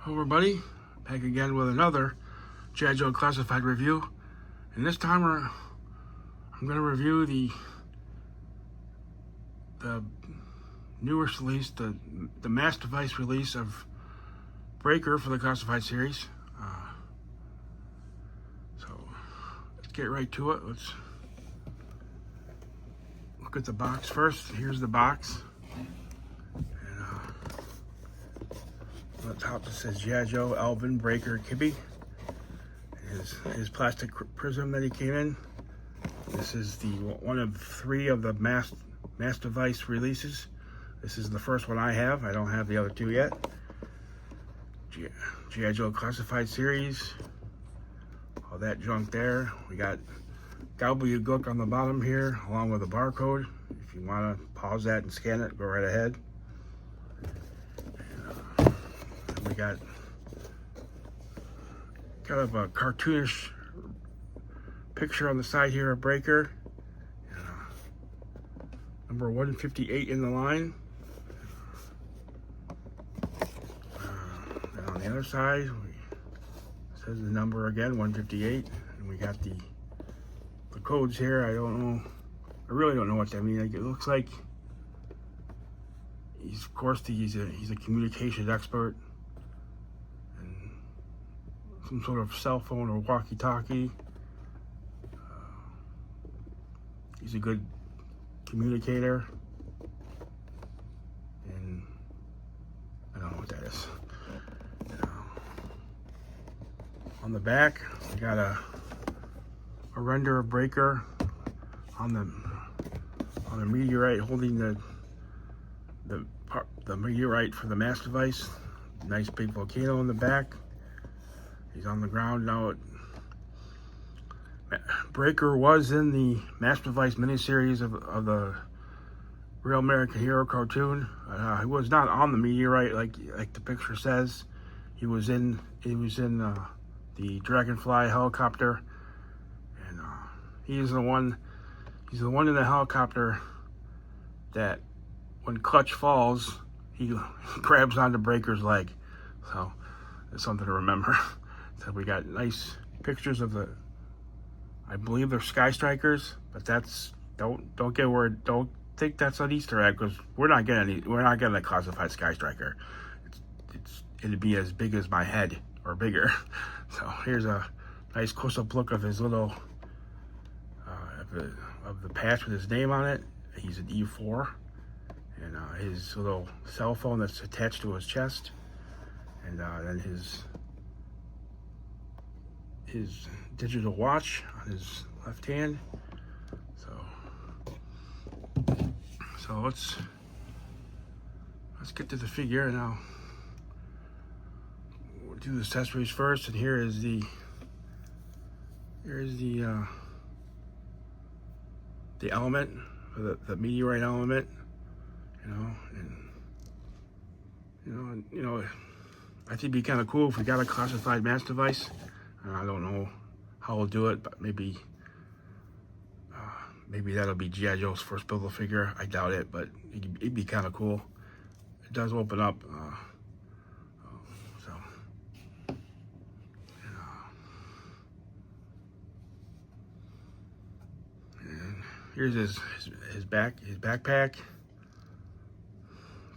Hello everybody, back again with another G.I. Joe Classified review. And this time I'm going to review the newest release, the mass device release of Breaker for the Classified series. So let's get right to it. Let's look at the box first. Here's the box. On the top it says G.I. Joe, Alvin, Breaker, Kibby. His plastic prism that he came in. This is the one of 3 of the mass device releases. This is the first one I have. I don't have the other 2 yet. G.I. Joe Classified series. All that junk there. We got gobbledygook on the bottom here, along with a barcode. If you want to pause that and scan it, go right ahead. We got kind of a cartoonish picture on the side here of Breaker. Number 158 in the line. And on the other side, it says the number again, 158. And we got the codes here. I don't know. I really don't know what that means. It looks like he's a communications expert. Some sort of cell phone or walkie-talkie. He's a good communicator, and I don't know what that is. On the back, we got a render of Breaker on the meteorite, holding the meteorite for the mass device. Nice big volcano in the back. He's on the ground now. Breaker was in the mass device miniseries of the Real American Hero cartoon. He was not on the meteorite like the picture says. He was in the Dragonfly helicopter, and he's the one in the helicopter that when Clutch falls, he grabs onto Breaker's leg. So it's something to remember. So we got nice pictures of I believe they're Sky Strikers, but don't get worried. Don't think that's an Easter egg, because we're not getting a classified Sky Striker. It'd be as big as my head or bigger. So here's a nice close-up look of his little of the patch with his name on it. He's an E4, and his little cell phone that's attached to his chest, and then his digital watch on his left hand. So let's get to the figure now. We'll do the accessories first, and here's the element, or the meteorite element. I think it'd be kind of cool if we got a classified mass device. I don't know how we'll do it, but maybe that'll be G.I. Joe's first Build-A-Figure. I doubt it, but it'd be kind of cool. It does open up, and here's his backpack.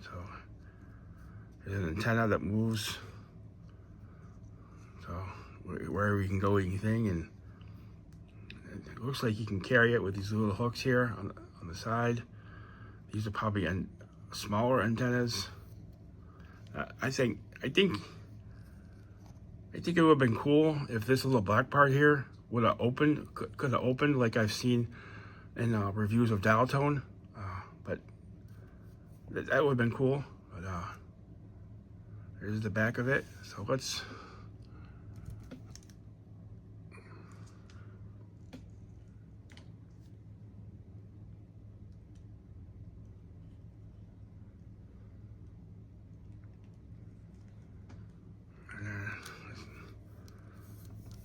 So there's an antenna that moves, so wherever you can go, anything, and it looks like you can carry it with these little hooks here on the side. These are probably smaller antennas. I think it would have been cool if this little black part here would have could have opened like I've seen in reviews of Dial-Tone. But that would have been cool. But there's the back of it. So let's.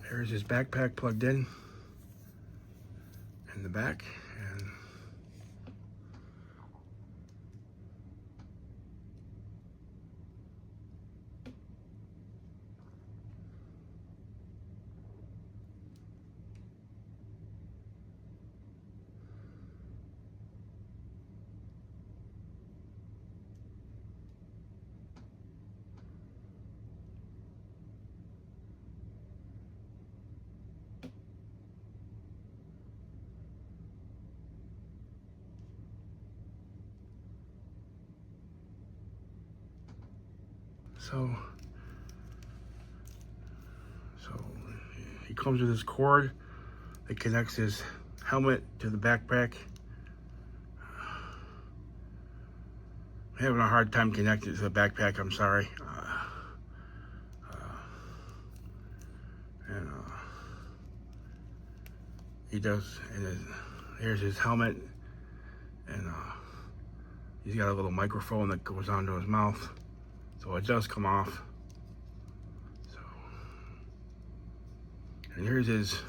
There's his backpack plugged in the back, and So he comes with his cord that connects his helmet to the backpack. I'm having a hard time connecting it to the backpack, I'm sorry. He does, and here's his helmet, and he's got a little microphone that goes onto his mouth, so it does come off. So, and here's his.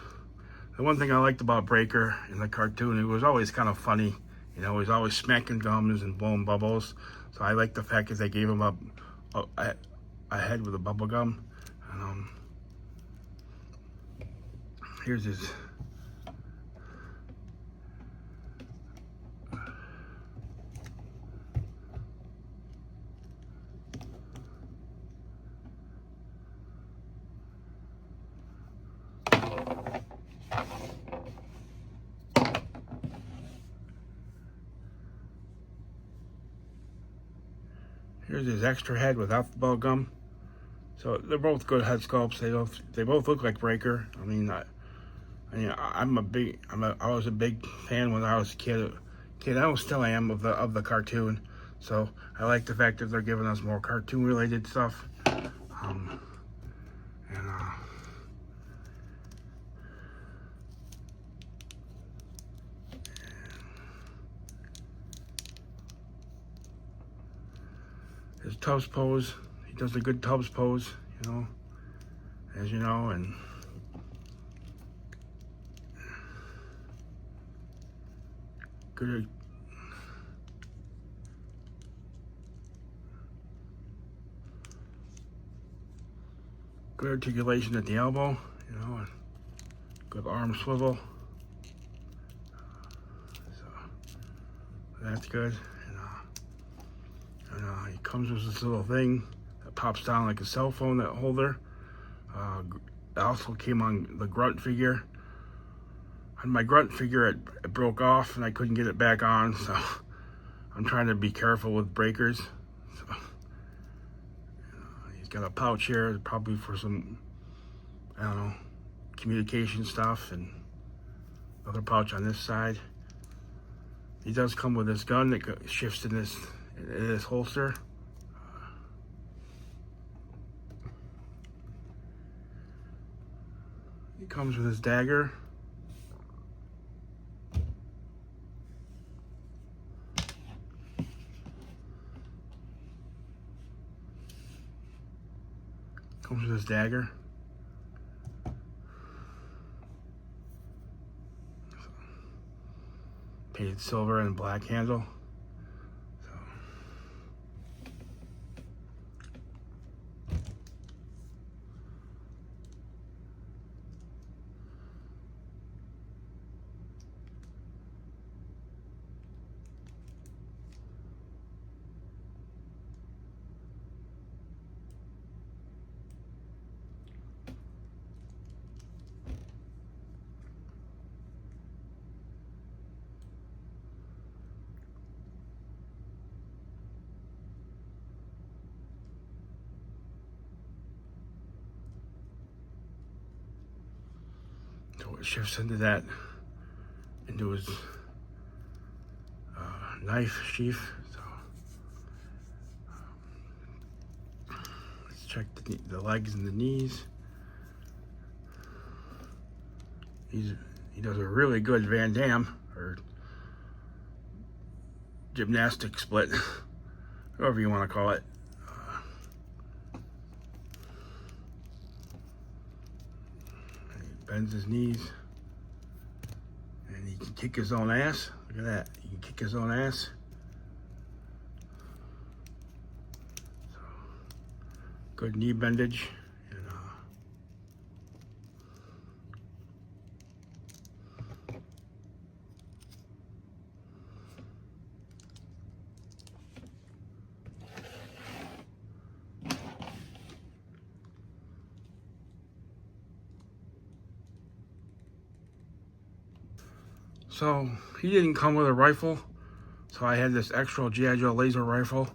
The one thing I liked about Breaker in the cartoon, he was always kind of funny. You know, he's always smacking gums and blowing bubbles. So I like the fact that they gave him a head with a bubble gum. And, here's his. Here's his extra head without the bubble gum. So they're both good head sculpts. They both look like Breaker. I mean, I was a big fan when I was a kid. I still am of the cartoon. So I like the fact that they're giving us more cartoon related stuff. His Tubbs pose, he does a good Tubbs pose, you know, as you know, and good articulation at the elbow, you know, and good arm swivel. So that's good. And he comes with this little thing that pops down like a cell phone, that holder. It also came on the Grunt figure. On my Grunt figure, it broke off and I couldn't get it back on, so I'm trying to be careful with breakers. So, he's got a pouch here, probably for some, I don't know, communication stuff, and another pouch on this side. He does come with this gun that shifts in this holster. He comes with his dagger. Comes with his dagger. Painted silver and black handle. So it shifts into his knife sheath. So let's check the legs and the knees. He does a really good Van Damme or gymnastic split, however you want to call it. Bends his knees, and he can kick his own ass. Look at that. He can kick his own ass. So, good knee bendage. And, so he didn't come with a rifle, so I had this extra G.I. Joe laser rifle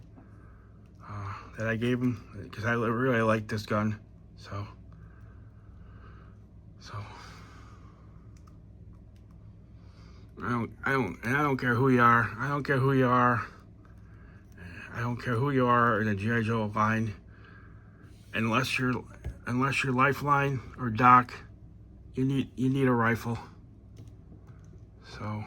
that I gave him because I really like this gun. So I don't care who you are. I don't care who you are. I don't care who you are in the G.I. Joe line. Unless you're Lifeline or Doc, you need a rifle. So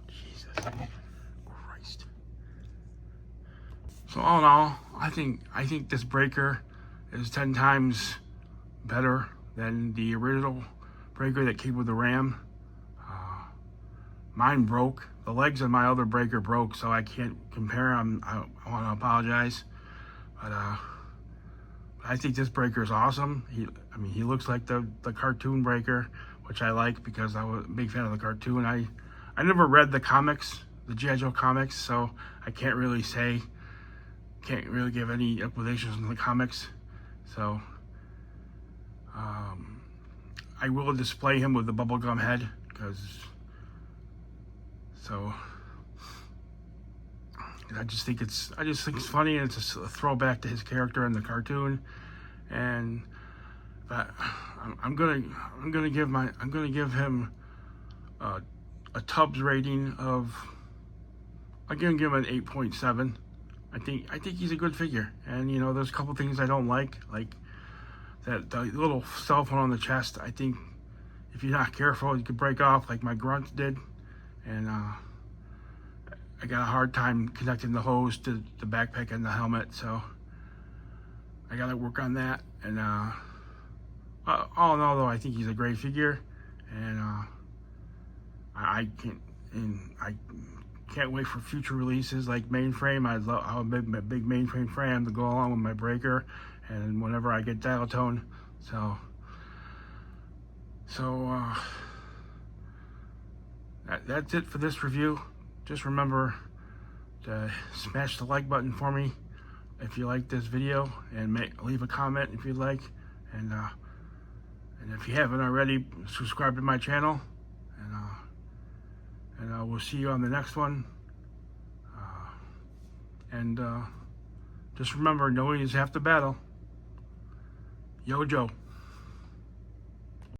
Jesus Christ. So all in all, I think this breaker is 10 times better than the original breaker that came with the Ram. Mine broke. The legs of my other breaker broke, so I can't compare them. I want to apologize, but I think this breaker is awesome. He looks like the cartoon breaker, which I like because I was a big fan of the cartoon. I never read the comics, the G.I. Joe comics, so I can't really give any explanations on the comics. So I will display him with the bubblegum head so I just think it's funny, and it's a throwback to his character in the cartoon. And but I'm gonna give him a Tubbs rating of, I'm gonna give him an 8.7. I think he's a good figure, and there's a couple things I don't like that the little cell phone on the chest. I think if you're not careful, you could break off like my Grunt did, and I got a hard time connecting the hose to the backpack and the helmet, so I gotta work on that. And all in all, though, I think he's a great figure, and I can't wait for future releases like Mainframe. I'm a big Mainframe fan to go along with my breaker, and whenever I get Dial-Tone. So that's it for this review. Just remember to smash the like button for me if you like this video, and leave a comment if you'd like, and if you haven't already, subscribe to my channel, and we'll see you on the next one. And just remember, knowing is half the battle. Yo, Joe.